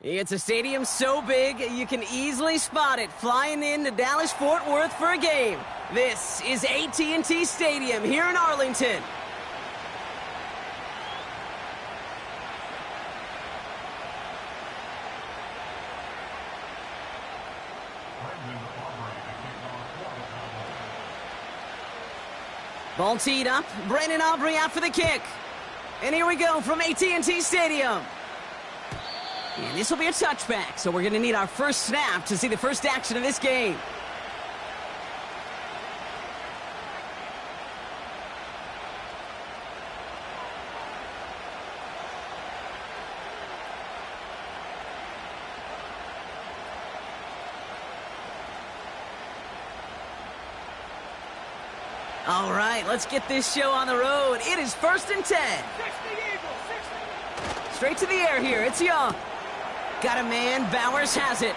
It's a stadium so big you can easily spot it flying into Dallas-Fort Worth for a game. This is AT&T Stadium here in Arlington. Ball teed up. Brandon Aubrey out for the kick. And here we go from AT&T Stadium. And this will be a touchback, so we're going to need our first snap to see the first action of this game. All right, let's get this show on the road. It is 1st and 10. Straight to the air here. It's Young. Got a man. Bowers has it.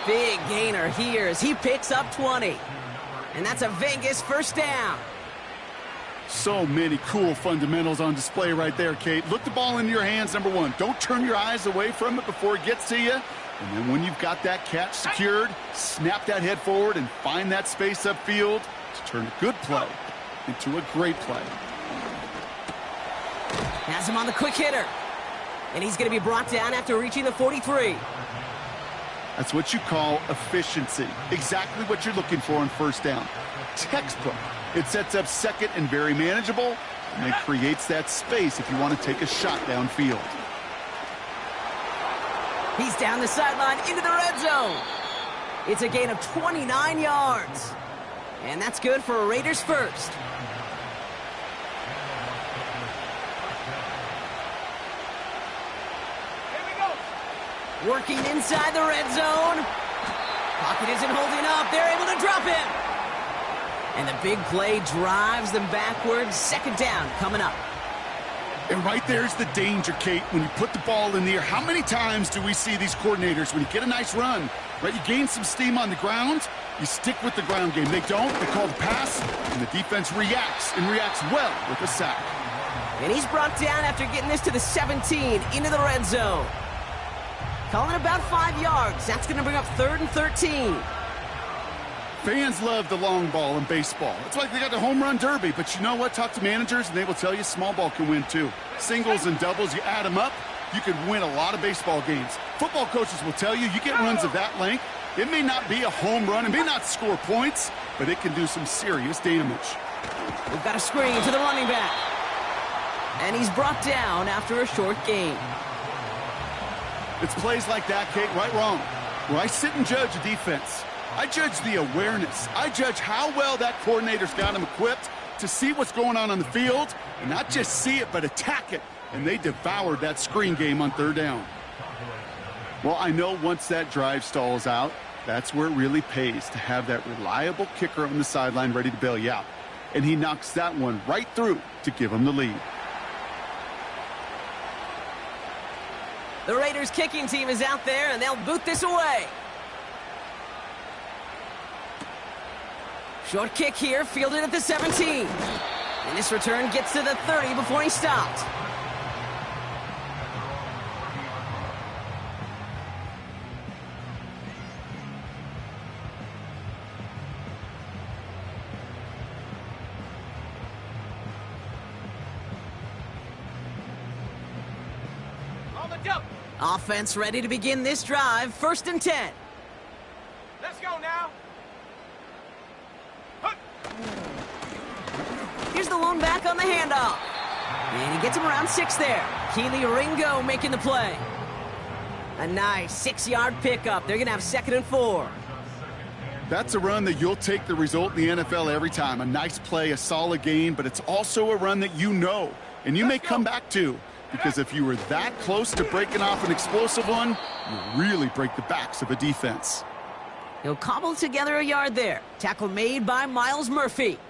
Big gainer here as he picks up 20. And that's a Vegas first down. So many cool fundamentals on display right there, Kate. Look the ball into your hands, number one. Don't turn your eyes away from it before it gets to you. And then when you've got that catch secured, snap that head forward and find that space upfield to turn a good play into a great play. Has him on the quick hitter. And he's going to be brought down after reaching the 43. That's what you call efficiency. Exactly what you're looking for on first down. Textbook. It sets up second and very manageable, and it creates that space if you want to take a shot downfield. He's down the sideline into the red zone. It's a gain of 29 yards. And that's good for a Raiders first. Working inside the red zone. Pocket isn't holding up. They're able to drop him. And the big play drives them backwards. Second down coming up. And right there's the danger, Kate, when you put the ball in the air. How many times do we see these coordinators, when you get a nice run, right, you gain some steam on the ground, you stick with the ground game. They don't. They call the pass, and the defense reacts, and reacts well with a sack. And he's brought down after getting this to the 17 into the red zone. Calling about 5 yards. That's going to bring up 3rd and 13. Fans love the long ball in baseball. It's like they got the home run derby. But you know what? Talk to managers, and they will tell you small ball can win too. Singles and doubles, you add them up, you can win a lot of baseball games. Football coaches will tell you get runs of that length. It may not be a home run. It may not score points, but it can do some serious damage. We've got a screen to the running back. And he's brought down after a short gain. It's plays like that, Kate, right, wrong, where I sit and judge a defense. I judge the awareness. I judge how well that coordinator's got him equipped to see what's going on the field, and not just see it, but attack it. And they devoured that screen game on 3rd down. Well, I know once that drive stalls out, that's where it really pays to have that reliable kicker on the sideline ready to bail you out. And he knocks that one right through to give him the lead. The Raiders kicking team is out there, and they'll boot this away. Short kick here, fielded at the 17. And this return gets to the 30 before he stopped. Offense ready to begin this drive. 1st and 10. Let's go now. Here's the lone back on the handoff. And he gets him around 6 there. Keely Ringo making the play. A nice 6-yard pickup. They're going to have 2nd and 4. That's a run that you'll take the result in the NFL every time. A nice play, a solid gain, but it's also a run that you know, and you may come back to. Because if you were that close to breaking off an explosive one, you really break the backs of a defense. He'll cobble together a yard there. Tackle made by Miles Murphy.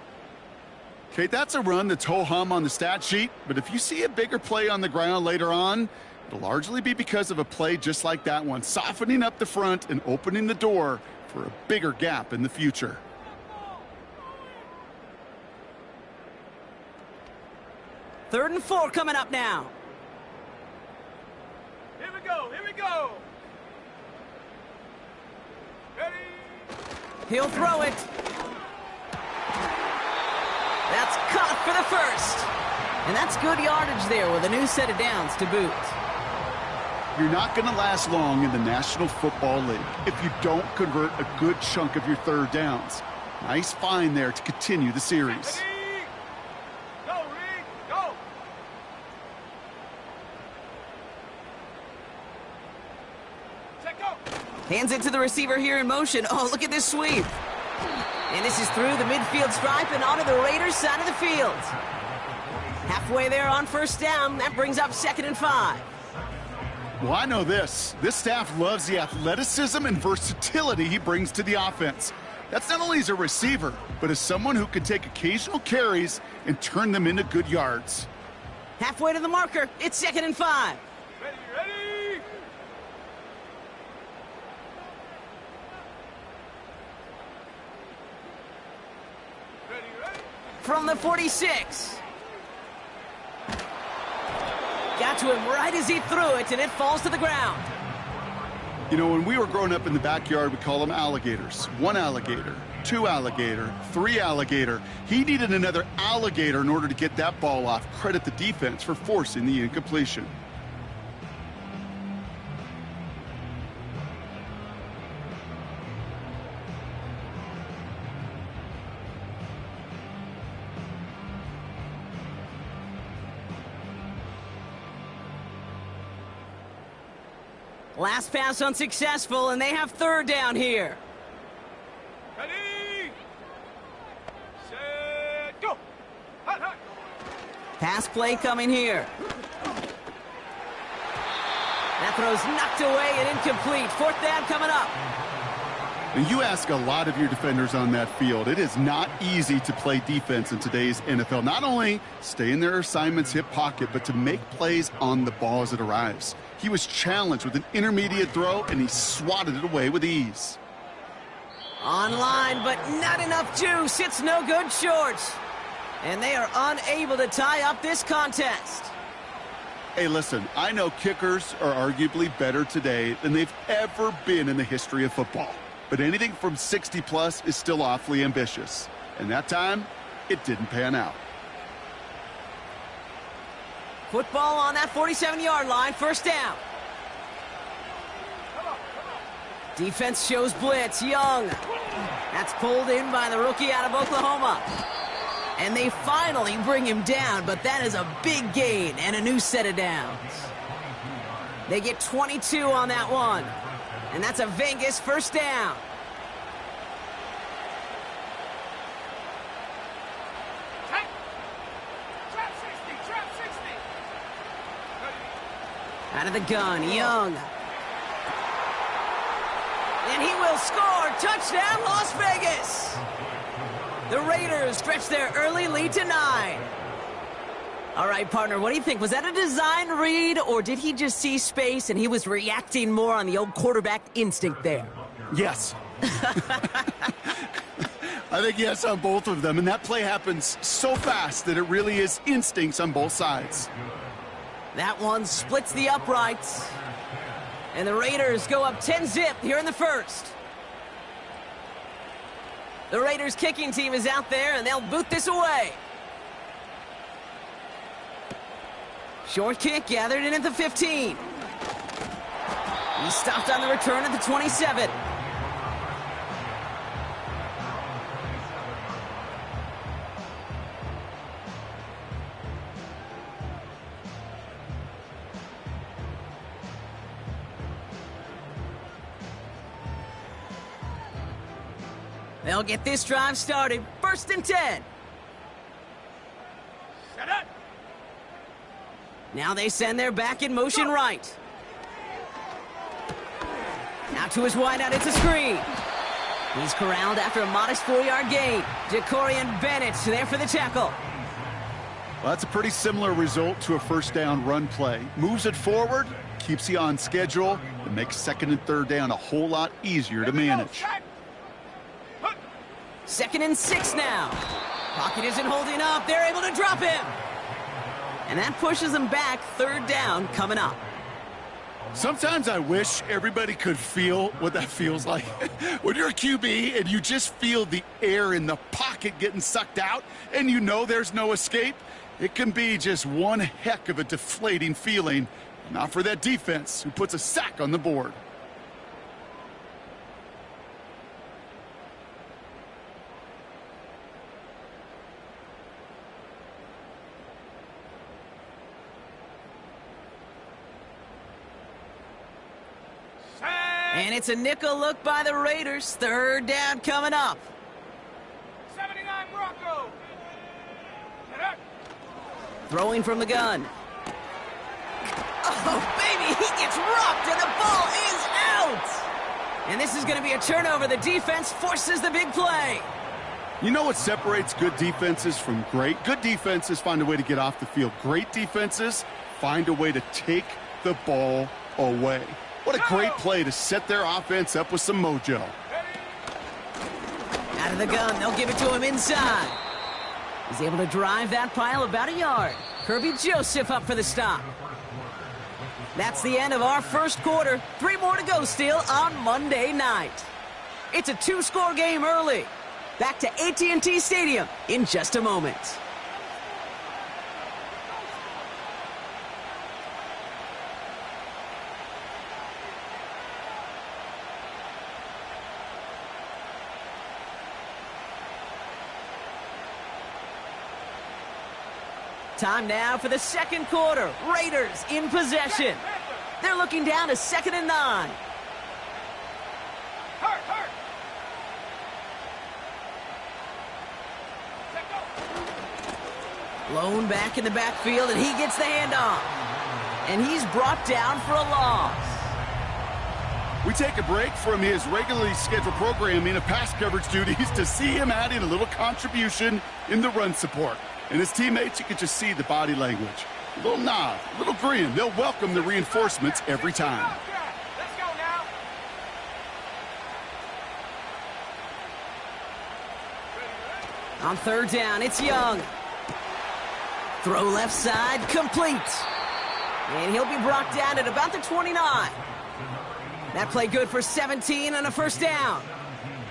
Okay, that's a run that's ho-hum on the stat sheet, but if you see a bigger play on the ground later on, it'll largely be because of a play just like that one, softening up the front and opening the door for a bigger gap in the future. 3rd and 4 coming up now. He'll throw it. That's caught for the first. And that's good yardage there with a new set of downs to boot. You're not going to last long in the National Football League if you don't convert a good chunk of your third downs. Nice find there to continue the series. Go, Reed, go. Check go. Hands it to the receiver here in motion. Oh, look at this sweep. And this is through the midfield stripe and onto the Raiders' side of the field. Halfway there on first down. That brings up 2nd and 5. Well, I know this. This staff loves the athleticism and versatility he brings to the offense. That's not only as a receiver, but as someone who can take occasional carries and turn them into good yards. Halfway to the marker. It's 2nd and 5. Ready, ready. Ready, ready. From the 46. Got to him right as he threw it, and it falls to the ground. You know, when we were growing up in the backyard, we call them alligators. 1 alligator, 2 alligator, 3 alligator. He needed another alligator in order to get that ball off. Credit the defense for forcing the incompletion. Last pass unsuccessful, and they have third down here. Ready. Set, go. Hot, hot. Pass play coming here. That throw's knocked away and incomplete. 4th down coming up. And you ask a lot of your defenders on that field. It is not easy to play defense in today's NFL. Not only stay in their assignment's hip pocket, but to make plays on the ball as it arrives. He was challenged with an intermediate throw, and he swatted it away with ease. Online, but not enough juice. It's no good short. And they are unable to tie up this contest. Hey, listen, I know kickers are arguably better today than they've ever been in the history of football. But anything from 60-plus is still awfully ambitious. And that time, it didn't pan out. Football on that 47-yard line, first down. Defense shows blitz, Young. That's pulled in by the rookie out of Oklahoma. And they finally bring him down, but that is a big gain and a new set of downs. They get 22 on that one. And that's a Vegas first down. Out of the gun, Young. And he will score. Touchdown, Las Vegas. The Raiders stretch their early lead to 9. All right, partner, what do you think? Was that a design read, or did he just see space and he was reacting more on the old quarterback instinct there? Yes. I think yes on both of them, and that play happens so fast that it really is instincts on both sides. That one splits the uprights. And the Raiders go up 10-zip here in the first. The Raiders kicking team is out there, and they'll boot this away. Short kick gathered in at the 15. He stopped on the return at the 27. They'll get this drive started. 1st and 10. Set up. Now they send their back in motion right. Now to his wideout, it's a screen. He's corralled after a modest 4-yard gain. Jacorian Bennett there for the tackle. Well, that's a pretty similar result to a first down run play. Moves it forward, keeps you on schedule, and makes 2nd and 3rd down a whole lot easier to manage. 2nd and 6 now. Pocket isn't holding up. They're able to drop him. And that pushes them back. 3rd down coming up. Sometimes I wish everybody could feel what that feels like. When you're a QB and you just feel the air in the pocket getting sucked out and you know there's no escape, it can be just one heck of a deflating feeling. Not for that defense who puts a sack on the board. And it's a nickel look by the Raiders. Third down coming up. 79 Morocco. Throwing from the gun. Oh, baby, he gets rocked and the ball is out. And this is going to be a turnover. The defense forces the big play. You know what separates good defenses from great? Good defenses find a way to get off the field. Great defenses find a way to take the ball away. What a great play to set their offense up with some mojo. Out of the gun, they'll give it to him inside. He's able to drive that pile about a yard. Kirby Joseph up for the stop. That's the end of our first quarter. 3 more to go still on Monday night. It's a 2-score game early. Back to AT&T Stadium in just a moment. Time now for the second quarter. Raiders in possession. They're looking down to 2nd and 9. Lone back in the backfield, and he gets the handoff. And he's brought down for a loss. We take a break from his regularly scheduled programming of pass coverage duties to see him adding a little contribution in the run support. And his teammates, you can just see the body language. A little nod, a little grin. They'll welcome the reinforcements every time. Let's go now. On 3rd down, it's Young. Throw left side, complete. And he'll be brought down at about the 29. That play good for 17 and a first down.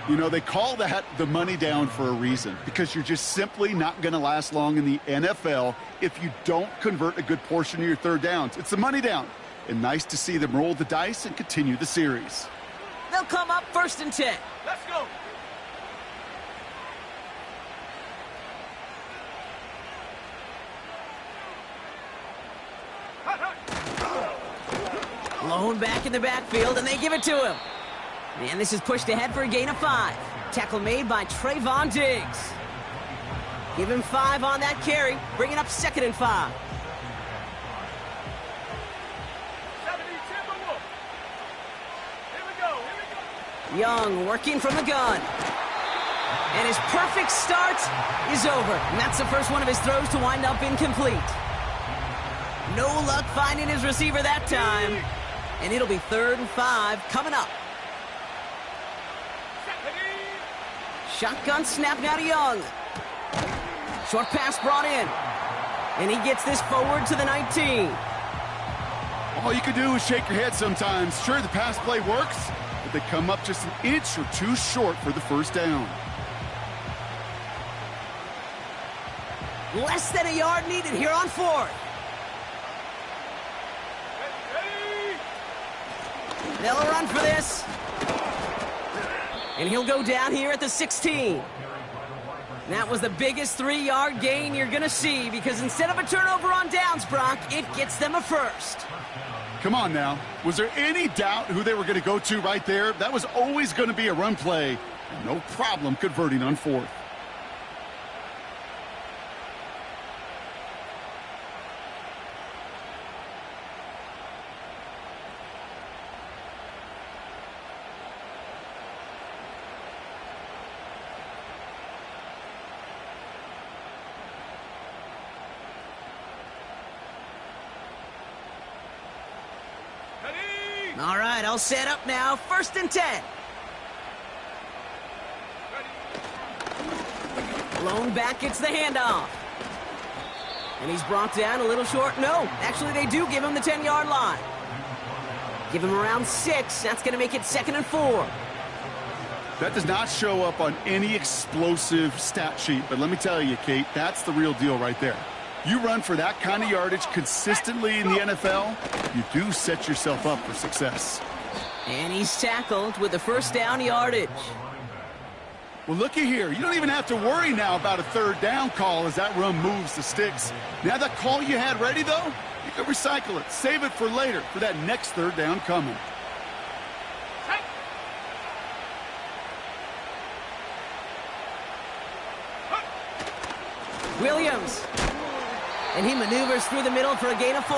You know, they call that the money down for a reason, because you're just simply not going to last long in the NFL if you don't convert a good portion of your 3rd downs. It's the money down. And nice to see them roll the dice and continue the series. They'll come up 1st and 10. Let's go. Lone back in the backfield, and they give it to him. And this is pushed ahead for a gain of 5. Tackle made by Trayvon Diggs. Give him 5 on that carry, bringing up 2nd and 5. 70 Timberwolves. Here we go. Young working from the gun. And his perfect start is over. And that's the first one of his throws to wind up incomplete. No luck finding his receiver that time. And it'll be 3rd and 5 coming up. Shotgun snap now to Young. Short pass brought in. And he gets this forward to the 19. All you can do is shake your head sometimes. Sure, the pass play works, but they come up just an inch or two short for the first down. Less than a yard needed here on 4th. They'll run for this. And he'll go down here at the 16. That was the biggest 3-yard gain you're going to see, because instead of a turnover on downs, Brock, it gets them a first. Come on now. Was there any doubt who they were going to go to right there? That was always going to be a run play. No problem converting on 4th. All right, I'll set up now. 1st and 10. Lone back gets the handoff. And he's brought down a little short. No, actually they do give him the 10-yard line. Give him around 6. That's going to make it 2nd and 4. That does not show up on any explosive stat sheet, but let me tell you, Kate, that's the real deal right there. You run for that kind of yardage consistently in the NFL, you do set yourself up for success. And he's tackled with the first down yardage. Well, looky here. You don't even have to worry now about a 3rd down call as that run moves the sticks. Now that call you had ready, though, you can recycle it. Save it for later for that next 3rd down coming. Williams. And he maneuvers through the middle for a gain of 4.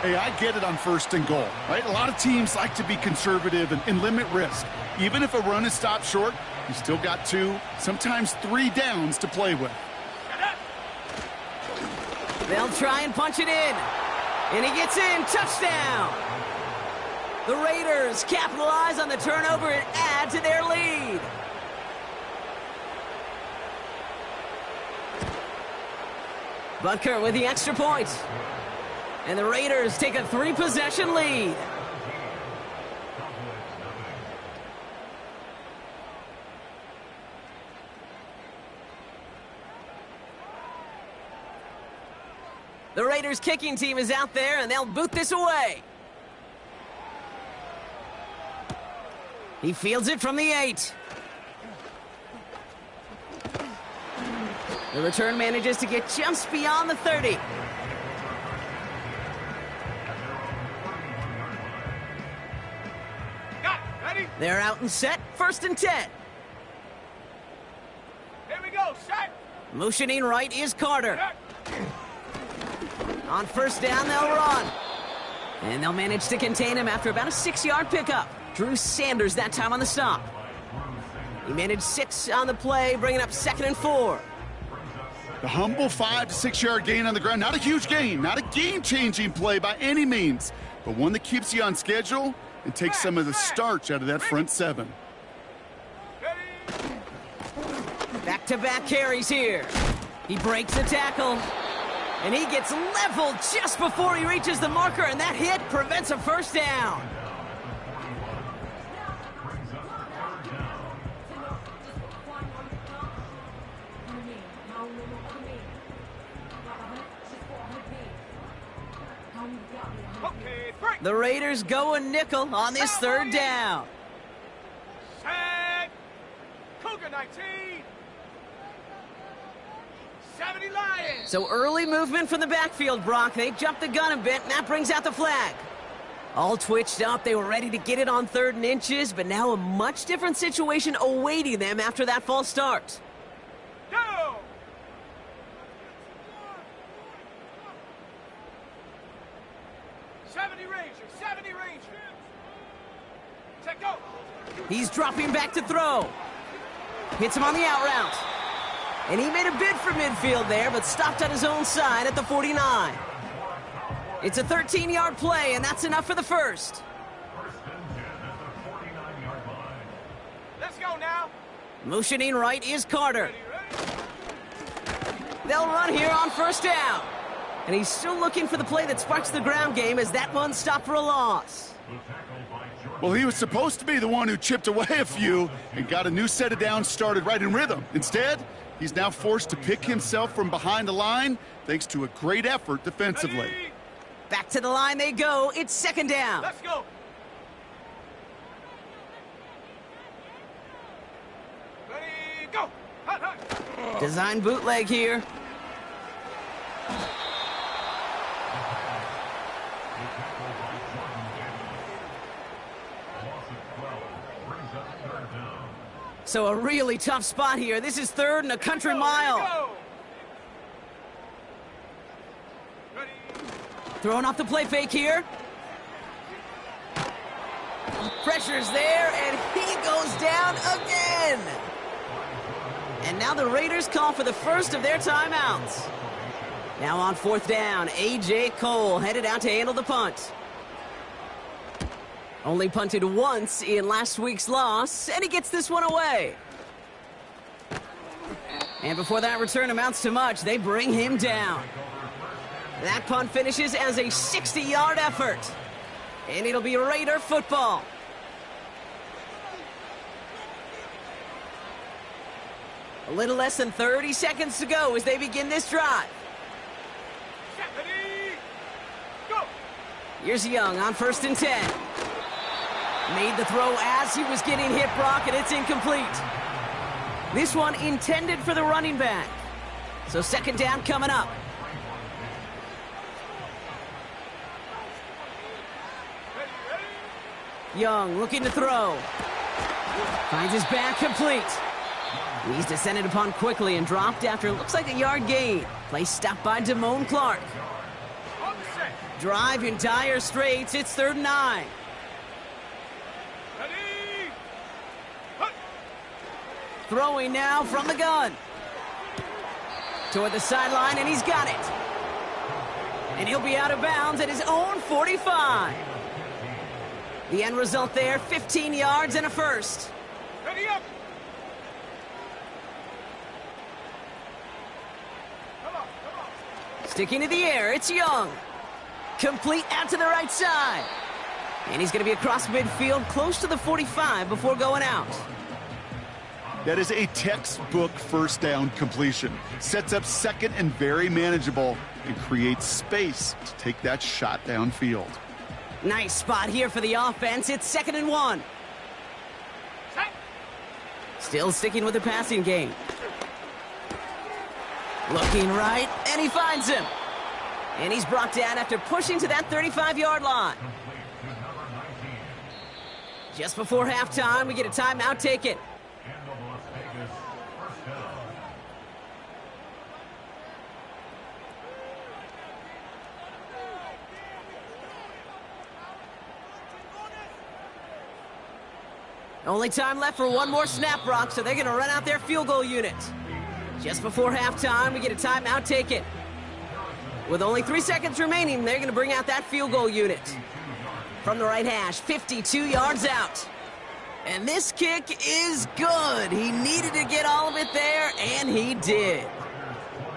Hey, I get it on 1st and goal, right? A lot of teams like to be conservative and limit risk. Even if a run is stopped short, you still got 2, sometimes 3 downs to play with. They'll try and punch it in. And he gets in. Touchdown. The Raiders capitalize on the turnover and add to their lead. Butker with the extra point. And the Raiders take a 3-possession lead. The Raiders kicking team is out there, and they'll boot this away. He fields it from the 8. The return manages to get just beyond the 30. Ready? They're out and set. 1st and 10. Here we go. Set. Motioning right is Carter. On 1st down, they'll run. And they'll manage to contain him after about a 6-yard pickup. Drew Sanders that time on the stop. He managed 6 on the play, bringing up 2nd and 4. The humble 5 to 6 yard gain on the ground. Not a huge gain, not a game-changing play by any means, but one that keeps you on schedule and takes some of the starch out of that front 7. Back-to-back carries here. He breaks the tackle, and he gets leveled just before he reaches the marker, and that hit prevents a 1st down. The Raiders go a nickel on this 3rd down. Set. Cougar 19. 70 Lions. So early movement from the backfield, Brock. They jumped the gun a bit, and that brings out the flag. All twitched up. They were ready to get it on 3rd and inches, but now a much different situation awaiting them after that false start. Go. Go. He's dropping back to throw. Hits him on the out route. And he made a bid for midfield there, but stopped on his own side at the 49. It's a 13-yard play, and that's enough for the 1st. Let's go now. Motioning right is Carter. Ready? They'll run here on 1st down. And he's still looking for the play that sparks the ground game as that one stopped for a loss. Well, he was supposed to be the one who chipped away a few and got a new set of downs started right in rhythm. Instead, he's now forced to pick himself from behind the line thanks to a great effort defensively. Ready? Back to the line they go. It's 2nd down. Let's go. Ready, go. Hut, hut. Design bootleg here. So a really tough spot here. This is 3rd and a country mile. Ready. Throwing off the play fake here. Pressure's there, and he goes down again. And now the Raiders call for the first of their timeouts. Now on 4th down, A.J. Cole headed out to handle the punt. Only punted once in last week's loss, and he gets this one away. And before that return amounts to much, they bring him down. That punt finishes as a 60-yard effort. And it'll be Raider football. A little less than 30 seconds to go as they begin this drive. Set, ready, go! Here's Young on 1st and 10. Made the throw as he was getting hit, Brock, and it's incomplete. This one intended for the running back. So 2nd down coming up. Ready, ready! Young looking to throw. Finds his back complete. He's descended upon quickly and dropped after it looks like a yard gain. Play stopped by Damone Clark. On the set. Drive in dire straits. It's 3rd and 9. Ready, hut! Throwing now from the gun. Toward the sideline, and he's got it. And he'll be out of bounds at his own 45. The end result there, 15 yards and a first. Ready up! Come on, come on! Sticking to the air, it's Young. Complete out to the right side. And he's going to be across midfield, close to the 45 before going out. That is a textbook 1st down completion. Sets up 2nd and very manageable and creates space to take that shot downfield. Nice spot here for the offense. It's 2nd and 1. Set! Still sticking with the passing game. Looking right, and he finds him. And he's brought down after pushing to that 35-yard line. Just before halftime, we get a timeout taken. Only time left for one more snap, Brock, so they're going to run out their field goal unit. Just before halftime, we get a timeout taken. With only 3 seconds remaining, they're going to bring out that field goal unit. From the right hash, 52 yards out. And this kick is good. He needed to get all of it there, and he did.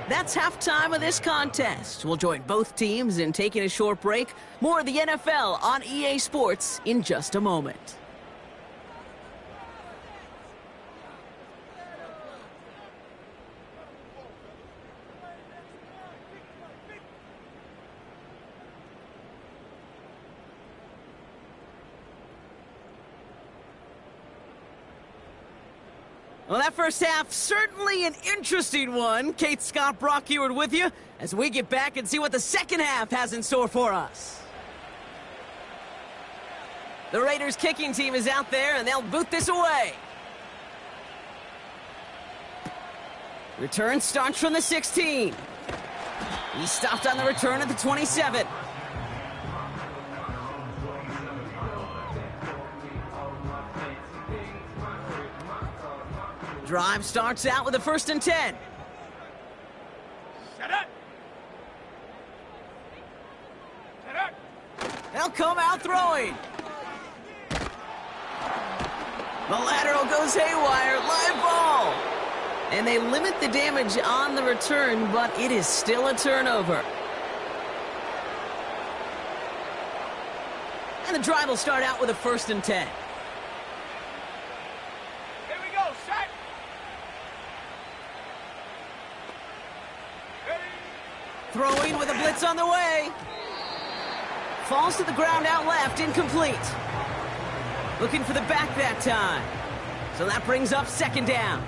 That's halftime of this contest. We'll join both teams in taking a short break. More of the NFL on EA Sports in just a moment. Well, that first half, certainly an interesting one. Kate Scott, Brock Eward with you as we get back and see what the second half has in store for us. The Raiders kicking team is out there, and they'll boot this away. Return starts from the 16. He stopped on the return at the 27. Drive starts out with a 1st and 10. Set up! Set up! They'll come out throwing. The lateral goes haywire, live ball. And they limit the damage on the return, but it is still a turnover. And the drive will start out with a 1st and 10. Here we go, set! Ready! Throwing with a blitz on the way. Falls to the ground out left, incomplete. Looking for the back that time. So that brings up 2nd down.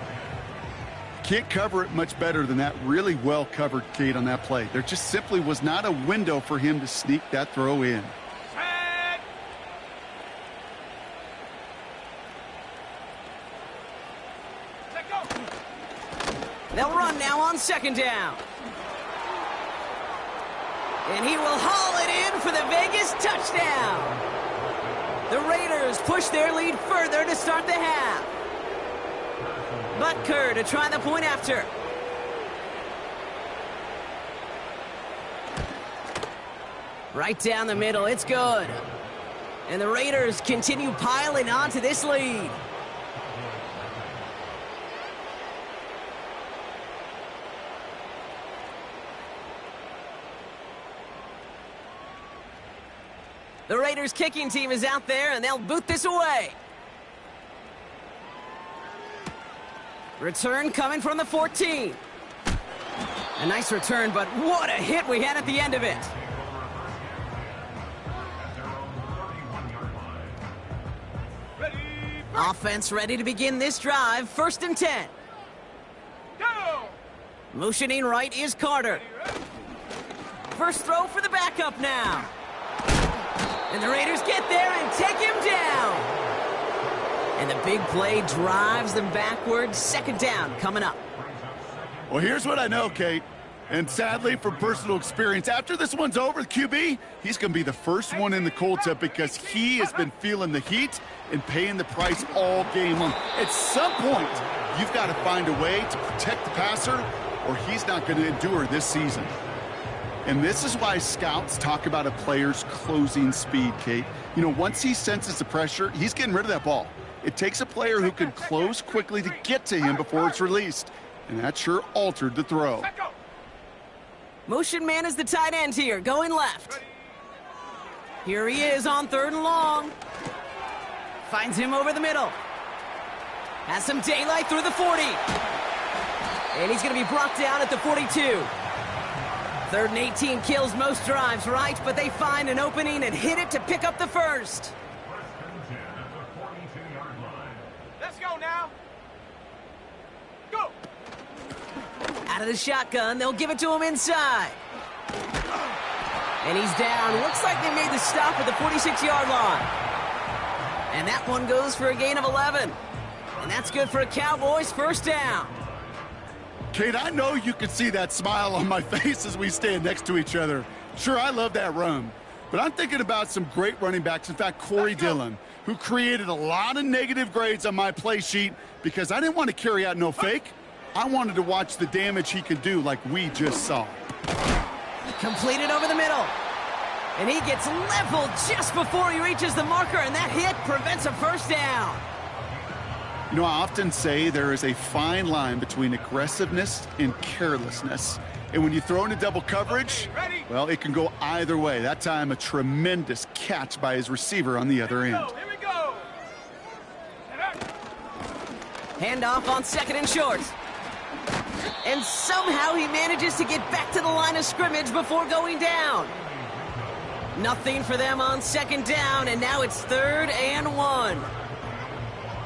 Can't cover it much better than that. Really well covered, Kate, on that play. There just simply was not a window for him to sneak that throw in. Set! Set, go! They'll run now on 2nd down. And he will haul it in for the Vegas touchdown. The Raiders push their lead further to start the half. Butker to try the point after. Right down the middle, it's good. And the Raiders continue piling onto this lead. The Raiders kicking team is out there, and they'll boot this away. Return coming from the 14. A nice return, but what a hit we had at the end of it. Offense ready to begin this drive. 1st and 10. Go! Motioning right is Carter. First throw for the backup now. And the Raiders get there and take him down. And the big play drives them backwards. 2nd down coming up. Well, here's what I know, Kate. And sadly, from personal experience, after this one's over, the QB, he's going to be the first one in the cold tub because he has been feeling the heat and paying the price all game long. At some point, you've got to find a way to protect the passer or he's not going to endure this season. And this is why scouts talk about a player's closing speed, Kate. You know, once he senses the pressure, he's getting rid of that ball. It takes a player who can close quickly to get to him before it's released. And that sure altered the throw. Motion man is the tight end here, going left. Here he is on 3rd and long. Finds him over the middle. Has some daylight through the 40. And he's going to be brought down at the 42. 3rd and 18 kills most drives, right? But they find an opening and hit it to pick up the 1st. Let's go now. Go! Out of the shotgun, they'll give it to him inside. And he's down. Looks like they made the stop at the 46-yard line. And that one goes for a gain of 11. And that's good for a Cowboys 1st down. Kate, I know you can see that smile on my face as we stand next to each other. Sure, I love that run. But I'm thinking about some great running backs. In fact, Corey Dillon, who created a lot of negative grades on my play sheet because I didn't want to carry out no fake. I wanted to watch the damage he could do like we just saw. Completed over the middle. And he gets leveled just before he reaches the marker, and that hit prevents a 1st down. You know, I often say there is a fine line between aggressiveness and carelessness. And when you throw into double coverage, well, it can go either way. That time, a tremendous catch by his receiver on the other end. Here we go. Handoff on 2nd and short. And somehow he manages to get back to the line of scrimmage before going down. Nothing for them on 2nd down, and now it's 3rd and 1.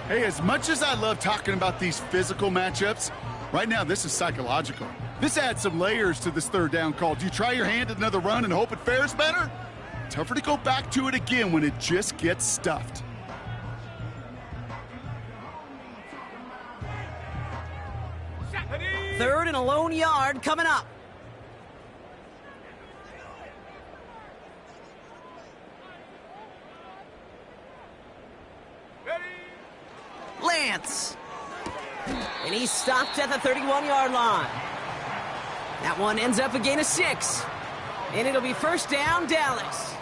Hey, as much as I love talking about these physical matchups, right now this is psychological. This adds some layers to this 3rd down call. Do you try your hand at another run and hope it fares better? Tougher to go back to it again when it just gets stuffed. Third and a lone yard coming up. Lance. And he's stopped at the 31-yard line. That one ends up a gain of 6. And it'll be 1st down, Dallas.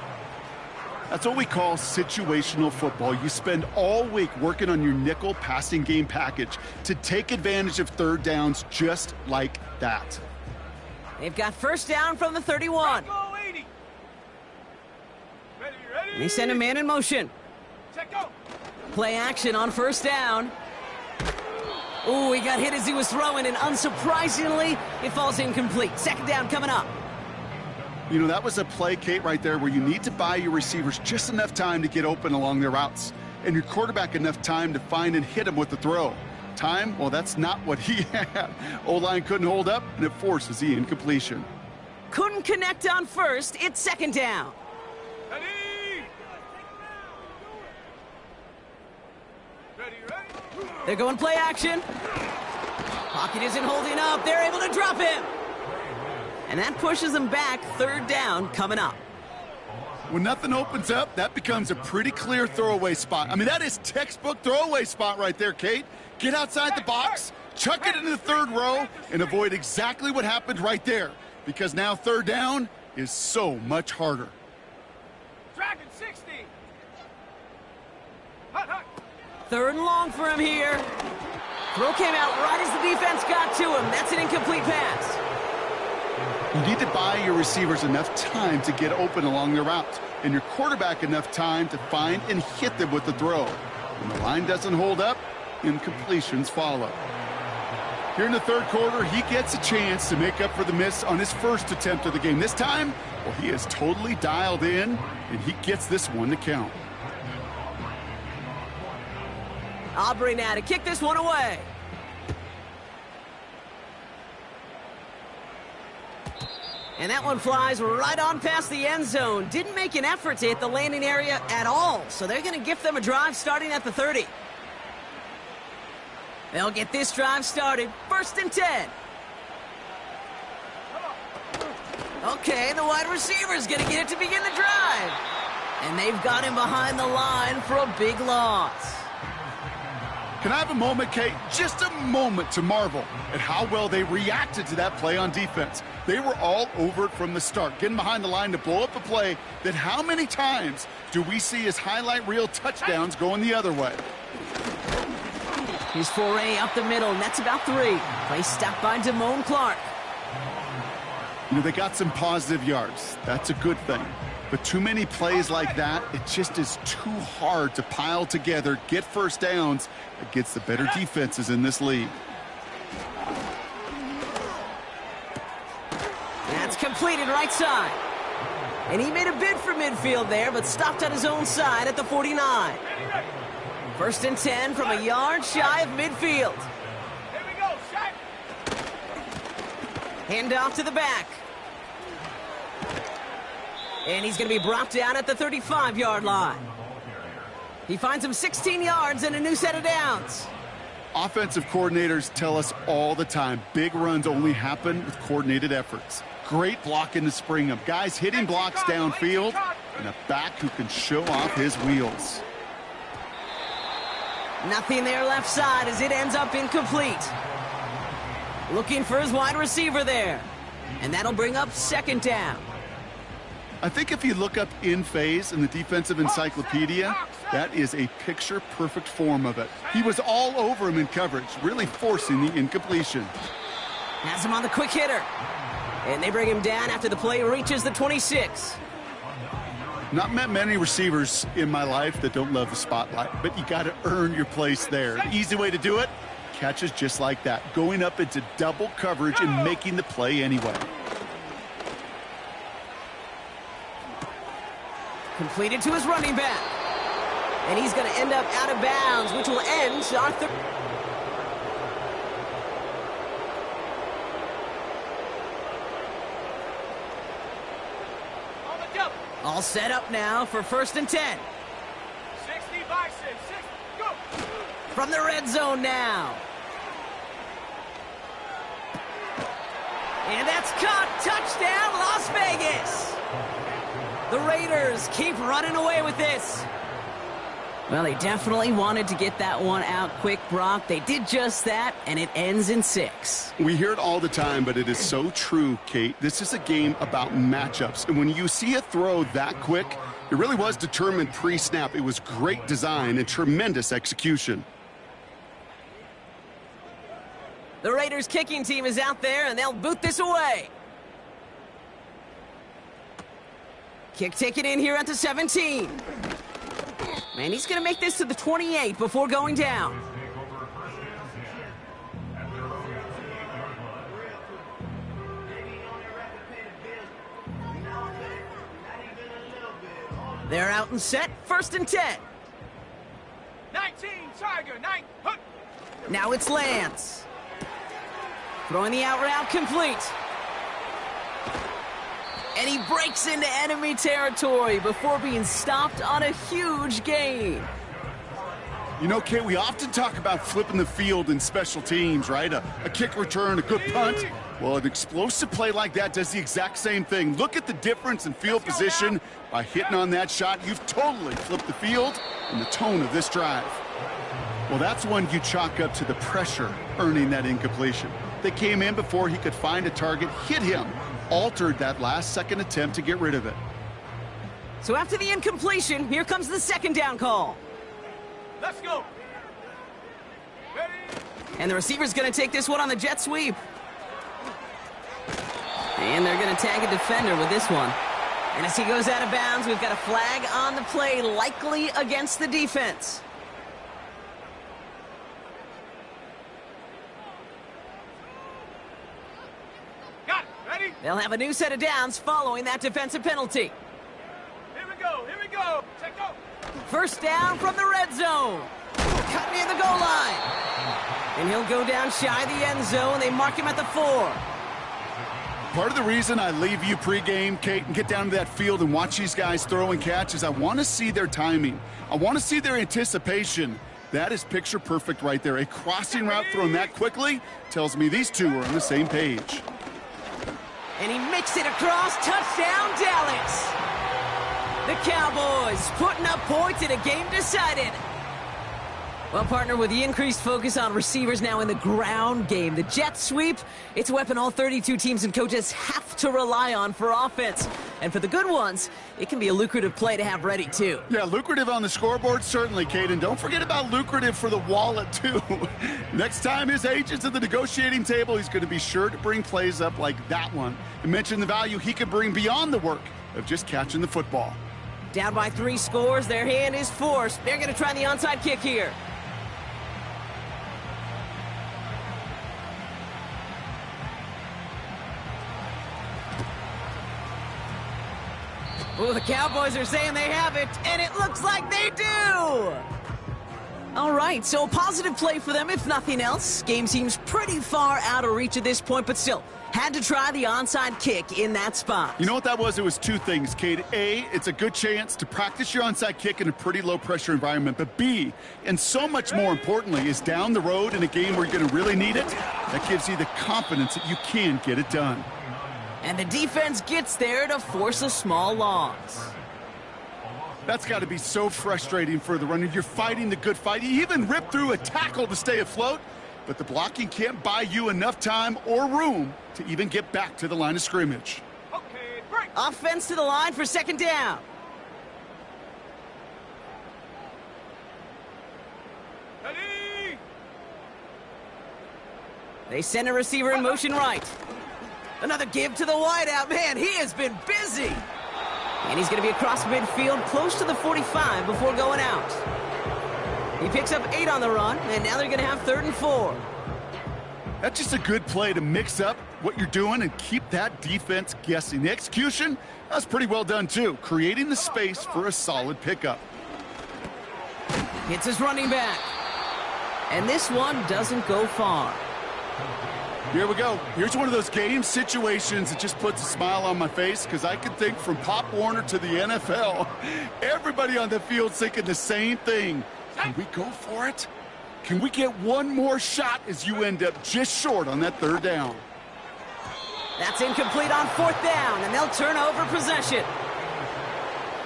That's what we call situational football. You spend all week working on your nickel passing game package to take advantage of 3rd downs just like that. They've got 1st down from the 31. And they send a man in motion. Play action on 1st down. Ooh, he got hit as he was throwing, and unsurprisingly, it falls incomplete. 2nd down coming up. You know, that was a play, Kate, right there where you need to buy your receivers just enough time to get open along their routes, and your quarterback enough time to find and hit him with the throw. Time, well, that's not what he had. O-line couldn't hold up, and it forces the incompletion. Couldn't connect on 1st. It's 2nd down. They're going play action. Pocket isn't holding up. They're able to drop him. And that pushes them back. 3rd down coming up. When nothing opens up, that becomes a pretty clear throwaway spot. I mean, that is textbook throwaway spot right there, Kate. Get outside the box, chuck it into the 3rd row, and avoid exactly what happened right there. Because now 3rd down is so much harder. Dragon 60. Hut, hut. 3rd and long for him here. Throw came out right as the defense got to him. That's an incomplete pass. You need to buy your receivers enough time to get open along their route, and your quarterback enough time to find and hit them with the throw. When the line doesn't hold up, incompletions follow. Here in the third quarter, he gets a chance to make up for the miss on his first attempt of the game. This time, well, he is totally dialed in, and he gets this one to count. Aubrey now to kick this one away. And that one flies right on past the end zone. Didn't make an effort to hit the landing area at all, so they're going to gift them a drive starting at the 30. They'll get this drive started. 1st and 10. Okay, the wide receiver's going to get it to begin the drive. And they've got him behind the line for a big loss. Can I have a moment, Kate? Just a moment to marvel at how well they reacted to that play on defense. They were all over it from the start, getting behind the line to blow up a play that how many times do we see as highlight reel touchdowns going the other way? His foray up the middle, and that's about 3. Play stopped by Damone Clark. You know, they got some positive yards. That's a good thing. But too many plays like that, it just is too hard to pile together, get first downs against the better defenses in this league. That's completed right side. And he made a bid for midfield there, but stopped on his own side at the 49. 1st and 10 from a yard shy of midfield. Here we go, Shaq. Hand off to the back. And he's going to be brought down at the 35-yard line. He finds him 16 yards and a new set of downs. Offensive coordinators tell us all the time, big runs only happen with coordinated efforts. Great blocking to spring them. Guys hitting blocks downfield, and a back who can show off his wheels. Nothing there left side as it ends up incomplete. Looking for his wide receiver there. And that'll bring up 2nd down. I think if you look up in phase in the defensive encyclopedia, that is a picture-perfect form of it. He was all over him in coverage, really forcing the incompletion. Has him on the quick hitter. And they bring him down after the play reaches the 26. Not met many receivers in my life that don't love the spotlight, but you got to earn your place there. The easy way to do it, catches just like that, going up into double coverage and making the play anyway. Completed to his running back. And he's going to end up out of bounds, which will end our third. On the double. All set up now for 1st and 10. 60 by 6. Go. From the red zone now. And that's caught. Touchdown, Las Vegas. The Raiders keep running away with this. Well, they definitely wanted to get that one out quick, Brock. They did just that, and it ends in 6. We hear it all the time, but it is so true, Kate. This is a game about matchups. And when you see a throw that quick, it really was determined pre-snap. It was great design and tremendous execution. The Raiders kicking team is out there, and they'll boot this away. Kick taken in here at the 17. And he's going to make this to the 28 before going down. They're out and set. 1st and 10. 19, Tiger, 9. Hook. Now it's Lance. Throwing the out route complete. And he breaks into enemy territory before being stopped on a huge gain. You know, Kate, we often talk about flipping the field in special teams, right? A kick return, a good punt. Well, an explosive play like that does the exact same thing. Look at the difference in field position. By hitting on that shot, you've totally flipped the field and the tone of this drive. Well, that's one you chalk up to the pressure earning that incompletion. They came in before he could find a target, hit him, altered that last-second attempt to get rid of it. So after the incompletion, here comes the 2nd down call. Let's go. Ready? And the receiver's going to take this one on the jet sweep. And they're going to tag a defender with this one. And as he goes out of bounds, we've got a flag on the play, likely against the defense. Got it. Ready? They'll have a new set of downs following that defensive penalty. Here we go. Here we go. Check go. First down from the red zone. Cut near the goal line. And he'll go down shy of the end zone. They mark him at the 4. Part of the reason I leave you pregame, Kate, and get down to that field and watch these guys throw and catch is I want to see their timing. I want to see their anticipation. That is picture perfect right there. A crossing route thrown that quickly tells me these two are on the same page. And he makes it across. Touchdown, Dallas. The Cowboys putting up points in a game decided. Well, partner, with the increased focus on receivers now in the ground game, the jet sweep, it's a weapon all 32 teams and coaches have to rely on for offense. And for the good ones, it can be a lucrative play to have ready, too. Yeah, lucrative on the scoreboard, certainly, Kate. And don't forget about lucrative for the wallet, too. Next time his agent's at the negotiating table, he's going to be sure to bring plays up like that one and mention the value he could bring beyond the work of just catching the football. Down by 3 scores, their hand is forced. They're going to try the onside kick here. Oh, the Cowboys are saying they have it, and it looks like they do! All right, so a positive play for them, if nothing else. Game seems pretty far out of reach at this point, but still, had to try the onside kick in that spot. You know what that was? It was 2 things, Kate. A, it's a good chance to practice your onside kick in a pretty low-pressure environment. But B, and so much more importantly, is down the road in a game where you're going to really need it, that gives you the confidence that you can get it done. And the defense gets there to force a small loss. That's got to be so frustrating for the runner. You're fighting the good fight. You even rip through a tackle to stay afloat, but the blocking can't buy you enough time or room to even get back to the line of scrimmage. Okay, break. Offense to the line for second down. Ready? They send a receiver in motion right. Another give to the wideout. Man, he has been busy. And he's going to be across midfield, close to the 45 before going out. He picks up 8 on the run, and now they're going to have 3rd and 4. That's just a good play to mix up what you're doing and keep that defense guessing. The execution, that's pretty well done too, creating the space for a solid pickup. Hits his running back. And this one doesn't go far. Here we go. Here's one of those game situations that just puts a smile on my face because I can think from Pop Warner to the NFL. Everybody on the field's thinking the same thing. Can we go for it? Can we get one more shot as you end up just short on that 3rd down? That's incomplete on 4th down, and they'll turn over possession.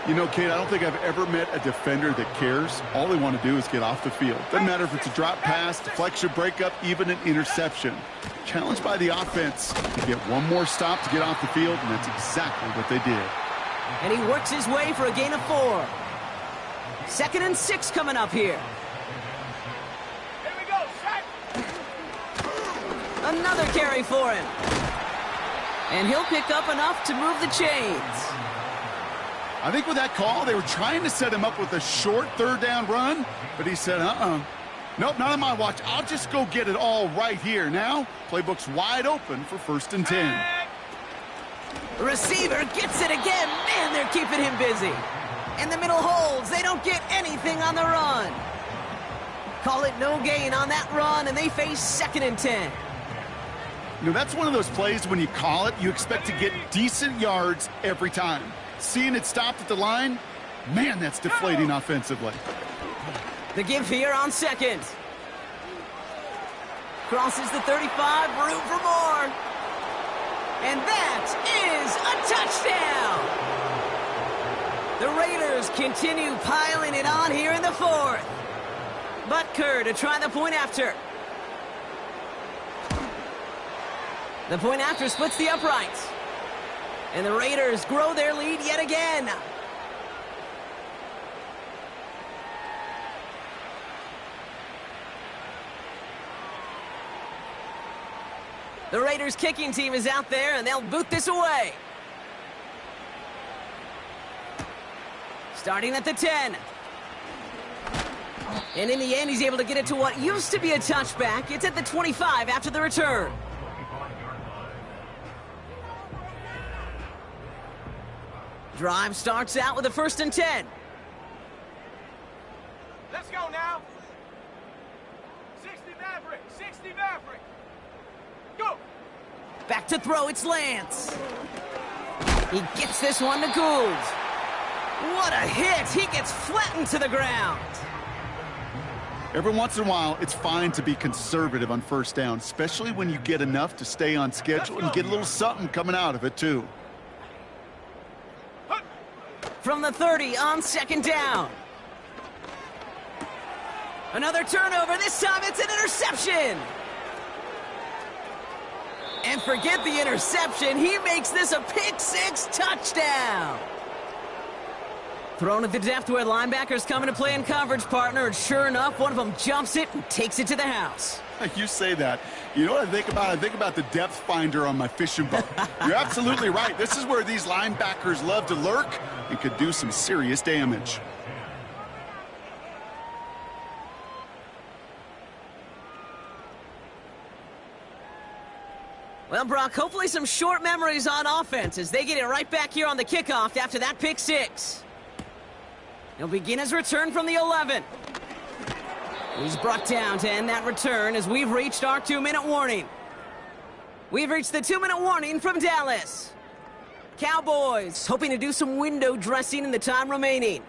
You know, Kate, I don't think I've ever met a defender that cares. All they want to do is get off the field. Doesn't matter if it's a drop pass, deflection, breakup, even an interception. Challenged by the offense to get one more stop to get off the field, and that's exactly what they did. And he works his way for a gain of 4. 2nd and 6 coming up here. Here we go, set. Another carry for him. And he'll pick up enough to move the chains. I think with that call, they were trying to set him up with a short 3rd down run, but he said, nope, not on my watch. I'll just go get it all right here. Now, playbook's wide open for 1st and 10. The receiver gets it again. Man, they're keeping him busy. In the middle holds. They don't get anything on the run. Call it no gain on that run, and they face 2nd and 10. You know, that's one of those plays when you call it, you expect to get decent yards every time. Seeing it stopped at the line, man, that's deflating offensively. The give here on 2nd. Crosses the 35, room for more. And that is a touchdown. The Raiders continue piling it on here in the 4th. Butker to try the point after. The point after splits the uprights. And the Raiders grow their lead yet again. The Raiders kicking team is out there, and they'll boot this away. Starting at the 10. And in the end, he's able to get it to what used to be a touchback. It's at the 25 after the return. Drive starts out with a 1st and 10. Let's go now. 60 Maverick. 60 Maverick. Go. Back to throw, it's Lance. He gets this one to Gould. What a hit! He gets flattened to the ground. Every once in a while, it's fine to be conservative on 1st down, especially when you get enough to stay on schedule and get a little something coming out of it, too. From the 30 on 2nd down. Another turnover. This time it's an interception. And forget the interception. He makes this a pick-6 touchdown. Thrown at the depth where linebackers coming to play in coverage, partner, and sure enough, one of them jumps it and takes it to the house. You say that. You know what I think about? I think about the depth finder on my fishing boat. You're absolutely right. This is where these linebackers love to lurk and could do some serious damage. Well, Brock, hopefully some short memories on offense as they get it right back here on the kickoff after that pick-6. He'll begin his return from the 11. He's brought down to end that return as we've reached our 2-minute warning. We've reached the 2-minute warning from Dallas. Cowboys hoping to do some window dressing in the time remaining.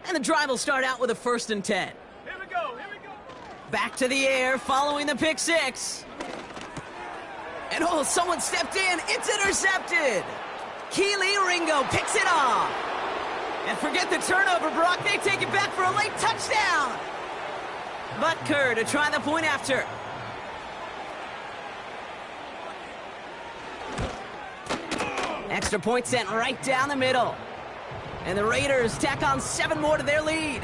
And the drive will start out with a 1st and 10. Here we go. Here we go. Back to the air following the pick-6. And oh, someone stepped in. It's intercepted. Keely Ringo picks it off. And forget the turnover, Brock. They take it back for a late touchdown. Butker to try the point after. Extra point sent right down the middle. And the Raiders tack on 7 more to their lead.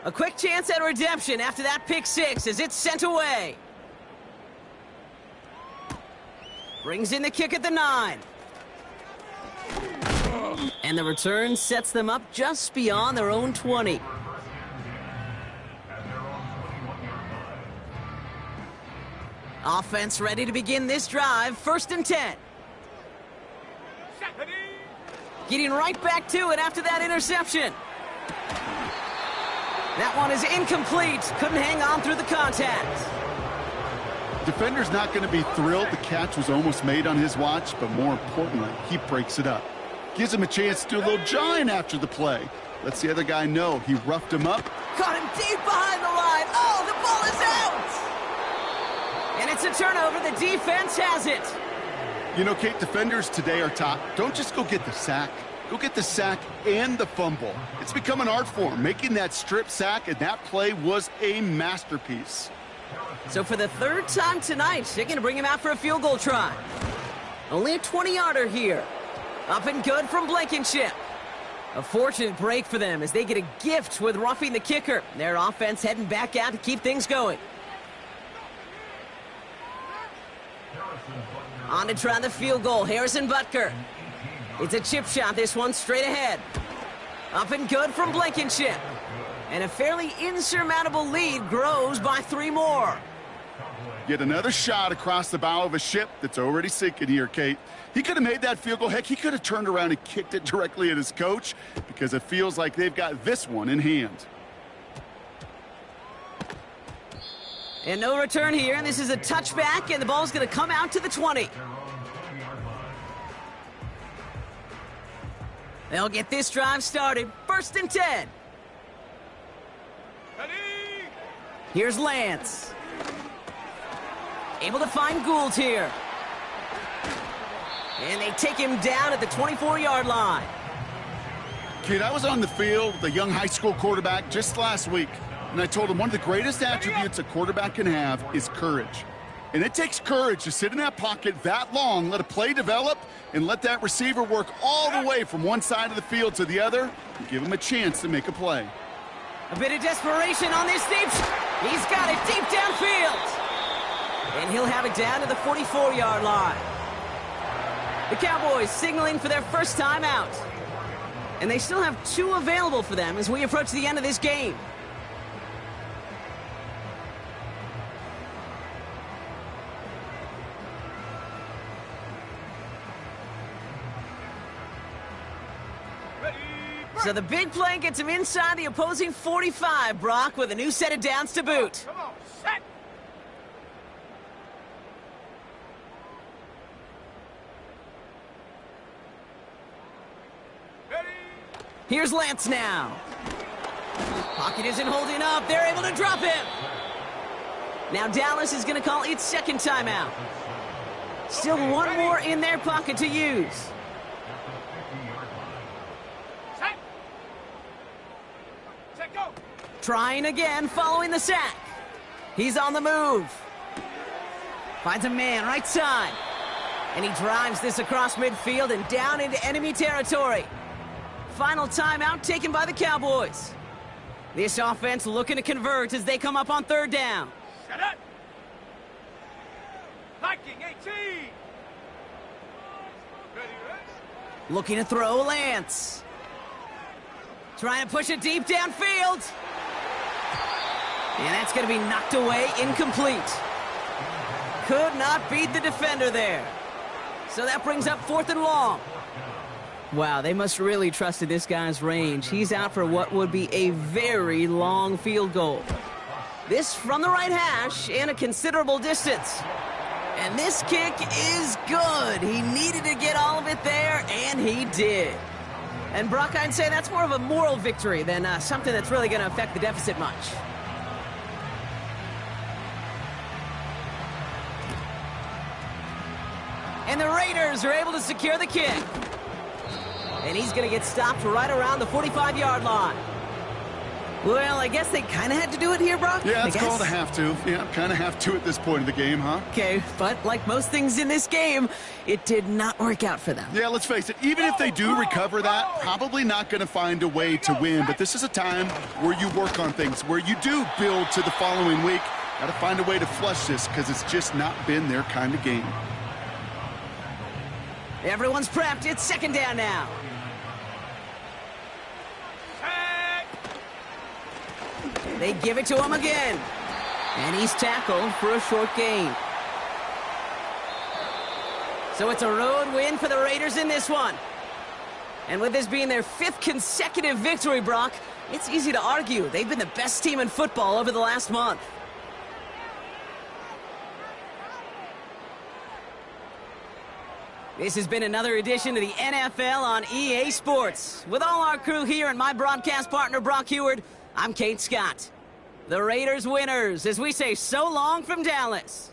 A quick chance at redemption after that pick-6 as it's sent away. Brings in the kick at the 9. And the return sets them up just beyond their own 20. Offense ready to begin this drive. 1st and 10. Getting right back to it after that interception. That one is incomplete. Couldn't hang on through the contact. Defender's not going to be thrilled the catch was almost made on his watch, but more importantly, he breaks it up. Gives him a chance to do a little jawing after the play. Lets the other guy know he roughed him up. Caught him deep behind the line. Oh, the ball is out! And it's a turnover. The defense has it. You know, Kate, defenders today are top. Don't just go get the sack. Go get the sack and the fumble. It's become an art form, making that strip sack, and that play was a masterpiece. So for the 3rd time tonight, they're going to bring him out for a field goal try. Only a 20-yarder here. Up and good from Blankenship. A fortunate break for them as they get a gift with roughing the kicker. Their offense heading back out to keep things going. On to try the field goal, Harrison Butker. It's a chip shot, this one straight ahead. Up and good from Blankenship. And a fairly insurmountable lead grows by 3 more. Yet another shot across the bow of a ship that's already sinking here, Kate. He could have made that field goal. Heck, he could have turned around and kicked it directly at his coach because it feels like they've got this one in hand. And no return here, and this is a touchback, and the ball's going to come out to the 20. They'll get this drive started. 1st and 10. Ready? Here's Lance. Able to find Gould here. And they take him down at the 24-yard line. Kid, I was on the field with a young high school quarterback just last week, and I told him one of the greatest attributes a quarterback can have is courage. And it takes courage to sit in that pocket that long, let a play develop, and let that receiver work all the way from one side of the field to the other, and give him a chance to make a play. A bit of desperation on this deep. He's got it deep downfield. And he'll have it down to the 44-yard line. The Cowboys signaling for their first time out. And they still have 2 available for them as we approach the end of this game. So the big play gets him inside the opposing 45, Brock, with a new set of downs to boot. Come on, set. Ready. Here's Lance now. Pocket isn't holding up. They're able to drop him. Now Dallas is going to call its second timeout. Still one more in their pocket to use. Trying again, following the sack. He's on the move. Finds a man right side. And he drives this across midfield and down into enemy territory. Final timeout taken by the Cowboys. This offense looking to convert as they come up on 3rd down. Set up. Viking 18. Ready, ready. Looking to throw Lance. Trying to push it deep downfield. And that's going to be knocked away, incomplete. Could not beat the defender there. So that brings up 4th and long. Wow, they must really trust in this guy's range. He's out for what would be a very long field goal. This from the right hash and a considerable distance. And this kick is good. He needed to get all of it there, and he did. And Brock, I'd say that's more of a moral victory than something that's really going to affect the deficit much. And the Raiders are able to secure the kick. And he's going to get stopped right around the 45-yard line. Well, I guess they kind of had to do it here, Brock. Yeah, it's called a have to. Yeah, kind of have to at this point of the game, huh? Okay, but like most things in this game, it did not work out for them. Yeah, let's face it. Even if they do recover that, probably not going to find a way to win. But this is a time where you work on things, where you do build to the following week. Got to find a way to flush this because it's just not been their kind of game. Everyone's prepped. It's 2nd down now. They give it to him again. And he's tackled for a short gain. So it's a road win for the Raiders in this one. And with this being their 5th consecutive victory, Brock, it's easy to argue they've been the best team in football over the last month. This has been another edition of the NFL on EA Sports. With all our crew here and my broadcast partner, Brock Heward, I'm Kate Scott. The Raiders winners, as we say so long from Dallas.